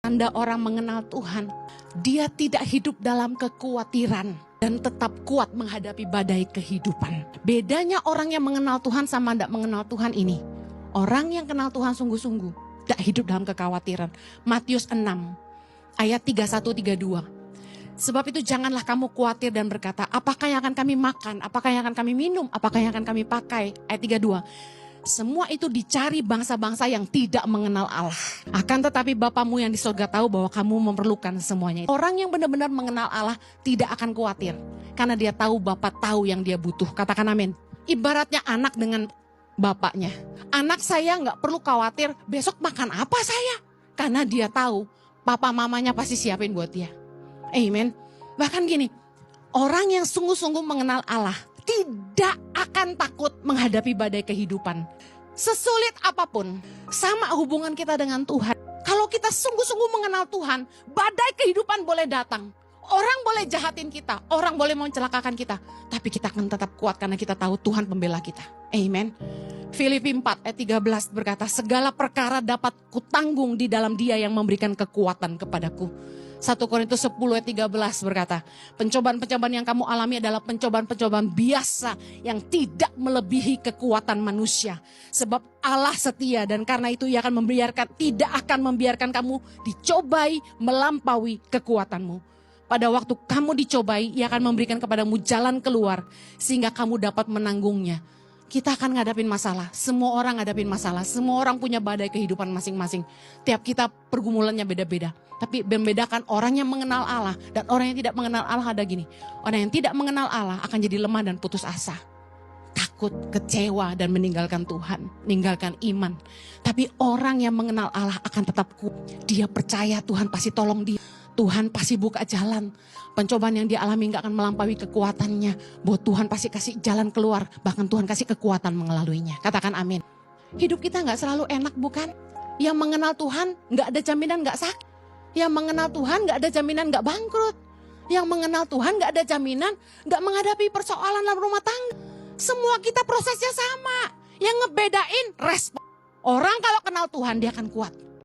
tanda orang mengenal Tuhan. Dia tidak hidup dalam kekhawatiran dan tetap kuat menghadapi badai kehidupan. Bedanya orang yang mengenal Tuhan sama tidak mengenal Tuhan ini. Orang yang kenal Tuhan sungguh-sungguh tidak hidup dalam kekhawatiran. Matius 6 ayat 31-32. Sebab itu janganlah kamu khawatir dan berkata, apakah yang akan kami makan, apakah yang akan kami minum, apakah yang akan kami pakai. Ayat 32. Semua itu dicari bangsa-bangsa yang tidak mengenal Allah. Akan tetapi Bapamu yang di surga tahu bahwa kamu memerlukan semuanya. Orang yang benar-benar mengenal Allah tidak akan khawatir. Karena dia tahu Bapa tahu yang dia butuh. Katakan amin. Ibaratnya anak dengan bapaknya. Anak saya nggak perlu khawatir besok makan apa saya. Karena dia tahu papa mamanya pasti siapin buat dia. Amen. Bahkan gini, orang yang sungguh-sungguh mengenal Allah tidak akan takut menghadapi badai kehidupan. Sesulit apapun, sama hubungan kita dengan Tuhan. Kalau kita sungguh-sungguh mengenal Tuhan, badai kehidupan boleh datang. Orang boleh jahatin kita, orang boleh mencelakakan kita. Tapi kita akan tetap kuat karena kita tahu Tuhan pembela kita. Amen. Filipi 4 ayat 13 berkata, segala perkara dapat kutanggung di dalam Dia yang memberikan kekuatan kepadaku. 1 Korintus 10 ayat 13 berkata, pencobaan-pencobaan yang kamu alami adalah pencobaan-pencobaan biasa yang tidak melebihi kekuatan manusia. Sebab Allah setia dan karena itu Ia tidak akan membiarkan kamu dicobai melampaui kekuatanmu. Pada waktu kamu dicobai, Ia akan memberikan kepadamu jalan keluar sehingga kamu dapat menanggungnya. Kita akan ngadapin masalah, semua orang ngadapin masalah, semua orang punya badai kehidupan masing-masing. Tiap kita pergumulannya beda-beda. Tapi membedakan orang yang mengenal Allah dan orang yang tidak mengenal Allah ada gini. Orang yang tidak mengenal Allah akan jadi lemah dan putus asa. Takut, kecewa dan meninggalkan Tuhan, meninggalkan iman. Tapi orang yang mengenal Allah akan tetap kuat. Dia percaya Tuhan pasti tolong dia. Tuhan pasti buka jalan. Pencobaan yang dia alami gak akan melampaui kekuatannya. Bahwa Tuhan pasti kasih jalan keluar. Bahkan Tuhan kasih kekuatan mengelaluinya. Katakan amin. Hidup kita gak selalu enak bukan? Yang mengenal Tuhan gak ada jaminan gak sakit. Yang mengenal Tuhan gak ada jaminan gak bangkrut. Yang mengenal Tuhan gak ada jaminan gak menghadapi persoalan dalam rumah tangga. Semua kita prosesnya sama. Yang ngebedain respon. Orang kalau kenal Tuhan dia akan kuat.